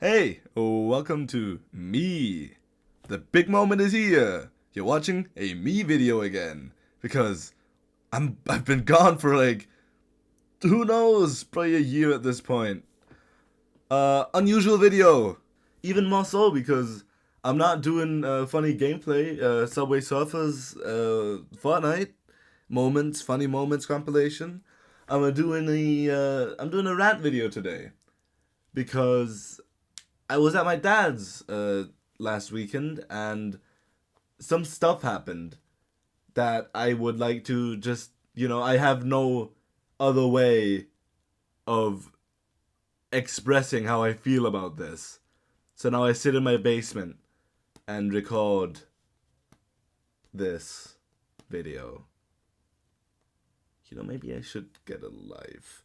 Hey, welcome to me. The big moment is here. You're watching a me video again because I've been gone for like who knows, probably a year at this point. Unusual video. Even more so because I'm not doing funny gameplay, Subway Surfers, Fortnite moments, funny moments compilation. I'm doing a rant video today because I was at my dad's last weekend and some stuff happened that I would like to just, I have no other way of expressing how I feel about this. So now I sit in my basement and record this video. Maybe I should get a life.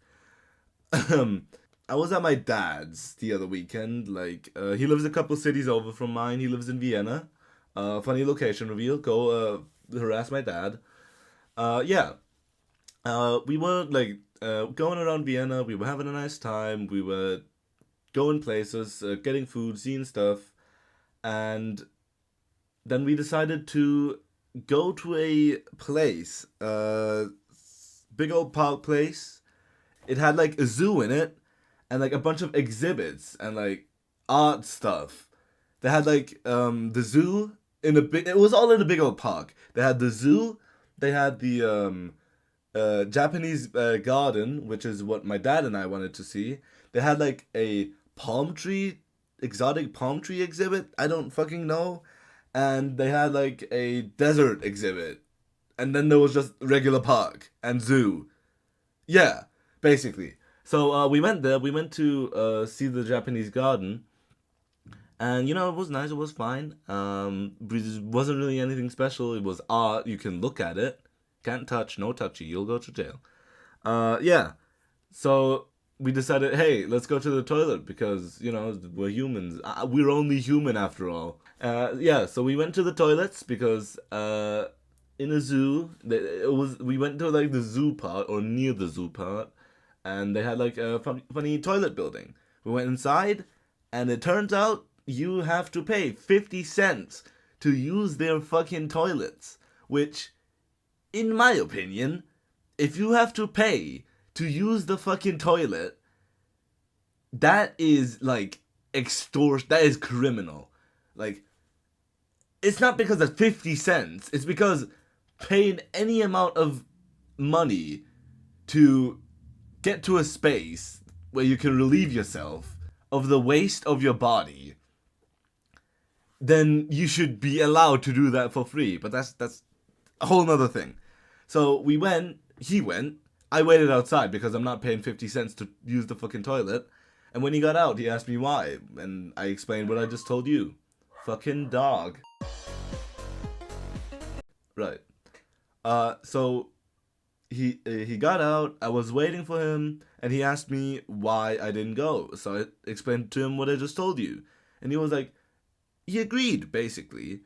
I was at my dad's the other weekend. He lives a couple cities over from mine. He lives in Vienna. Funny location reveal. Go harass my dad. Yeah. We were going around Vienna. We were having a nice time. We were going places, getting food, seeing stuff, and then we decided to go to a place, big old park place. It had like a zoo in it, and like a bunch of exhibits and like art stuff. They had the zoo in a big. It was all in a big old park. They had the zoo. They had the Japanese garden, which is what my dad and I wanted to see. They had like a palm tree, exotic palm tree exhibit. I don't fucking know. And they had like a desert exhibit. And then there was just regular park and zoo. Yeah, basically. So we went there. We went to see the Japanese garden, and it was nice. It was fine. It wasn't really anything special. It was art. You can look at it. Can't touch. No touchy. You'll go to jail. Yeah. So we decided, hey, let's go to the toilet because we're humans. We're only human after all. Yeah. So we went to the toilets because in a zoo, we went to like the zoo part or near the zoo part, and they had like a funny toilet building. We went inside, and it turns out you have to pay 50 cents to use their fucking toilets. Which, in my opinion, if you have to pay to use the fucking toilet, that is like extortion. That is criminal. Like, it's not because of 50 cents, it's because paying any amount of money to get to a space where you can relieve yourself of the waste of your body, then you should be allowed to do that for free. But that's a whole nother thing. So we went, he went, I waited outside because I'm not paying 50 cents to use the fucking toilet. And when he got out, he asked me why, and I explained what I just told you. Fucking dog. Right. So he got out. I was waiting for him, and he asked me why I didn't go. So I explained to him what I just told you, and he was like, he agreed basically.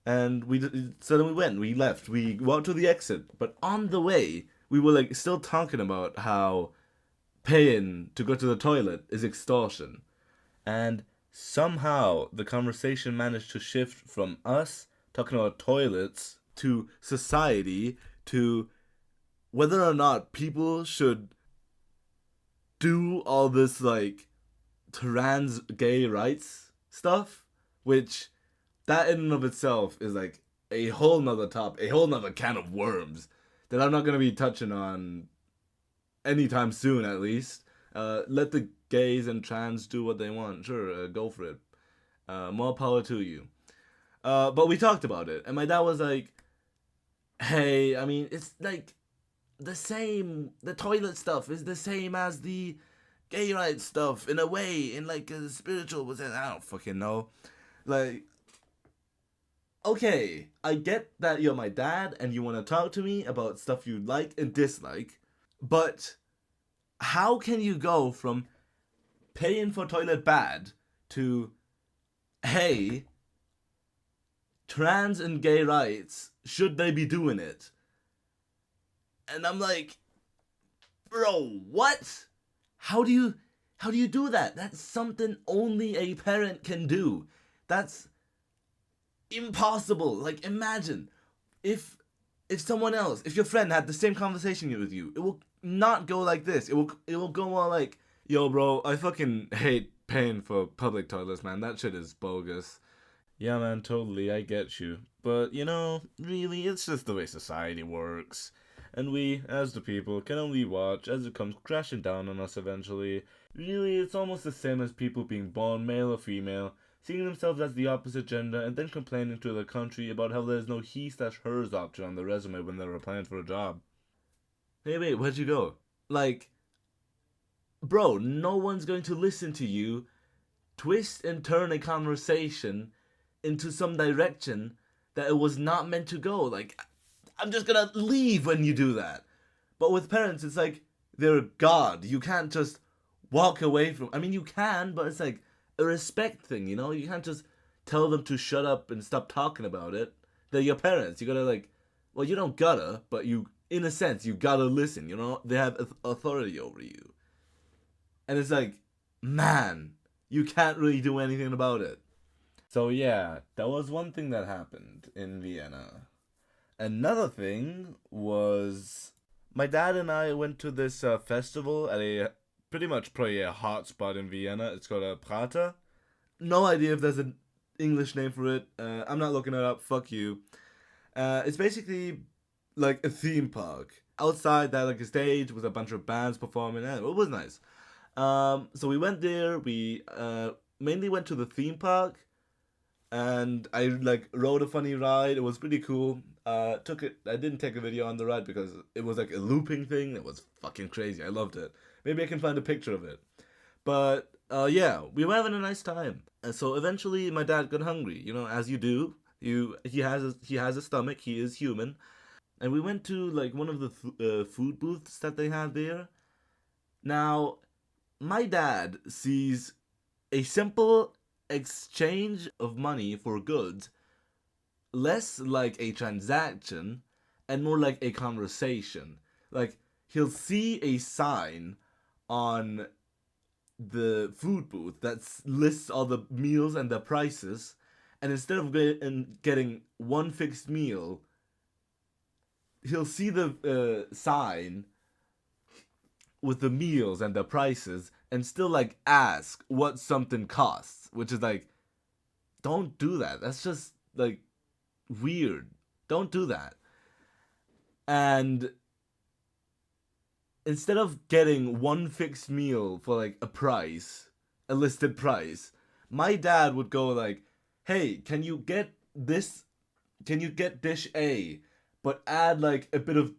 And so then we went. We left. We walked to the exit, but on the way, we were like still talking about how paying to go to the toilet is extortion, and somehow the conversation managed to shift from us talking about toilets to society to whether or not people should do all this like trans gay rights stuff, which that in and of itself is like a whole nother a whole nother can of worms that I'm not gonna be touching on anytime soon, at least. Let the gays and trans do what they want. Sure, go for it. More power to you. But we talked about it, and my dad was like, "Hey, I mean, it's like the same. The toilet stuff is the same as the gay rights stuff in a way, in like a spiritual sense. I don't fucking know. Like, okay, I get that you're my dad and you want to talk to me about stuff you like and dislike, but how can you go from paying for toilet bad to, hey, trans and gay rights, should they be doing it?" And I'm like, bro, what? How do you How do you do that? That's something only a parent can do. That's impossible. Like, imagine if someone else, if your friend had the same conversation with you, it will not go like this. It will go more like, "Yo, bro, I fucking hate paying for public toilets, man. That shit is bogus." Yeah, man, totally, I get you. But, really, it's just the way society works. And we, as the people, can only watch as it comes crashing down on us eventually. Really, it's almost the same as people being born male or female, seeing themselves as the opposite gender, and then complaining to the country about how there's no he/hers option on the resume when they're applying for a job. Hey, wait, where'd you go? Like, bro, no one's going to listen to you twist and turn a conversation into some direction that it was not meant to go. Like, I'm just gonna leave when you do that. But with parents, it's like they're God. You can't just walk away from. I mean, you can, but it's like a respect thing, you know. You can't just tell them to shut up and stop talking about it. They're your parents. You gotta like, well, you don't gotta, but you, in a sense, you gotta listen. You know, they have authority over you, and it's like, man, you can't really do anything about it. So yeah, that was one thing that happened in Vienna. Another thing was my dad and I went to this festival at a pretty much probably a hot spot in Vienna. It's called a Prater. No idea if there's an English name for it. I'm not looking it up. Fuck you. It's basically like a theme park. Outside, they had like a stage with a bunch of bands performing. And it was nice. So we went there. We mainly went to the theme park, and I like rode a funny ride. It was pretty cool. Took it. I didn't take a video on the ride because it was like a looping thing. It was fucking crazy. I loved it. Maybe I can find a picture of it. But yeah, we were having a nice time. And so eventually, my dad got hungry. You know, as you do. He has a stomach. He is human. And we went to like one of the food booths that they had there. Now, my dad sees a simple exchange of money for goods less like a transaction and more like a conversation. Like, he'll see a sign on the food booth that lists all the meals and the prices, and instead of getting one fixed meal, he'll see the sign with the meals and the prices and still like ask what something costs, which is like, don't do that. That's just like weird. Don't do that. And instead of getting one fixed meal for like a price, a listed price, my dad would go like, "Hey, can you get this? Can you get dish A, but add like a bit of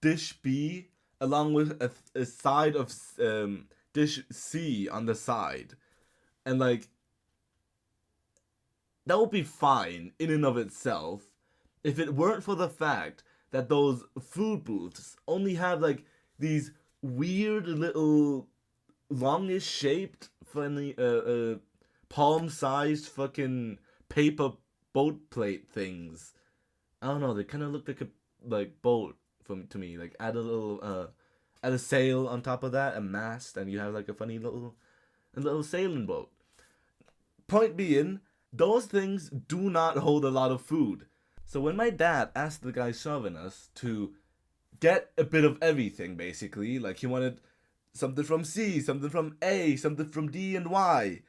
dish B along with a side of dish C on the side?" And like, that would be fine in and of itself if it weren't for the fact that those food booths only have like these weird little longish shaped funny palm-sized fucking paper boat plate things. I don't know, they kind of look like a like boat from to me. Like, add a sail on top of that, a mast, and you have like a funny little sailing boat. Point being, those things do not hold a lot of food. So when my dad asked the guy serving us to get a bit of everything, basically, like he wanted something from C, something from A, something from D and Y,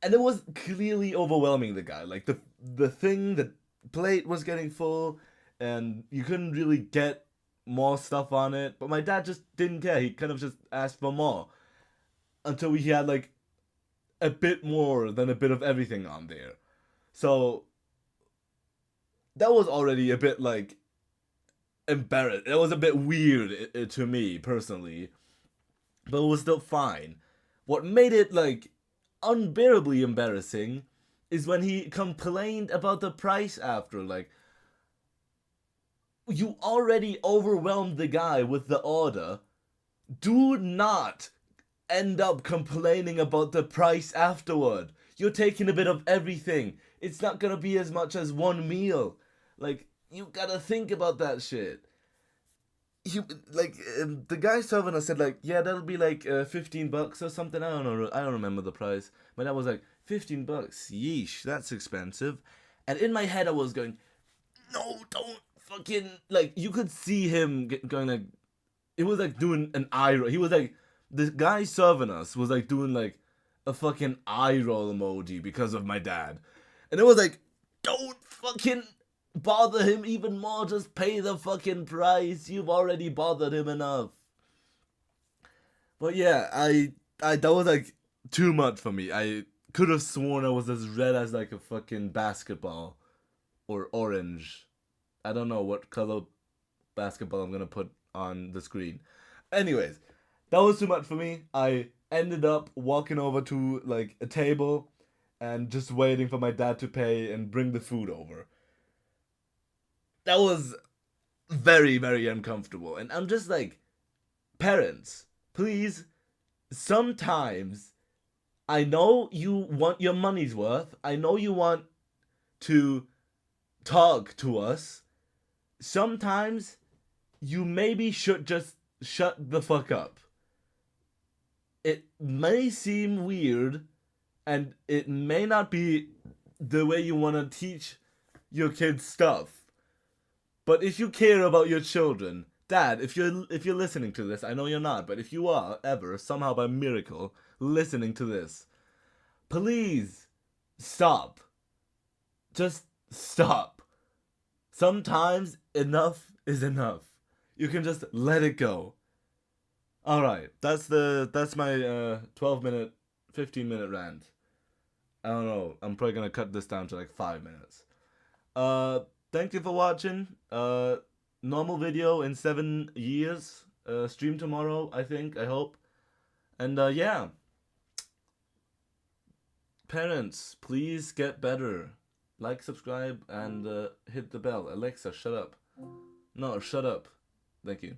and it was clearly overwhelming the guy. Like the plate was getting full, and you couldn't really get more stuff on it. But my dad just didn't care. He kind of just asked for more until he had like a bit more than a bit of everything on there. So that was already a bit like embarrassed. It was a bit weird to me personally, but it was still fine. What made it like unbearably embarrassing is when he complained about the price after. Like, you already overwhelmed the guy with the order. Do not end up complaining about the price afterward. You're taking a bit of everything. It's not gonna be as much as one meal. Like, you gotta think about that shit. he like the guy serving us said like, yeah, that'll be like $15 or something. I don't know. I don't remember the price. My dad was like, $15. Yeesh, that's expensive. And in my head, I was going, no, don't fucking like. You could see him going like, it was like doing an eye roll. He was like, the guy serving us was like doing like a fucking eye roll emoji because of my dad, and it was like, don't fucking bother him even more. Just pay the fucking price. You've already bothered him enough. But yeah, I that was like too much for me. I could have sworn I was as red as like a fucking basketball or orange. I don't know what color basketball I'm gonna put on the screen. Anyways, that was too much for me. I ended up walking over to like a table and just waiting for my dad to pay and bring the food over. That was very, very uncomfortable. And I'm just like, parents, please, sometimes I know you want your money's worth. I know you want to talk to us. Sometimes you maybe should just shut the fuck up. It may seem weird and it may not be the way you want to teach your kids stuff. But if you care about your children, Dad, if you're listening to this, I know you're not, but if you are ever somehow by miracle listening to this, please stop. Just stop. Sometimes enough is enough. You can just let it go. All right, that's my 12-minute, 15-minute rant. I don't know. I'm probably gonna cut this down to like 5 minutes. Thank you for watching. Normal video in 7 years. Stream tomorrow, I think. I hope. And yeah, parents, please get better. Like, subscribe, and hit the bell. Alexa, shut up. No, shut up. Thank you.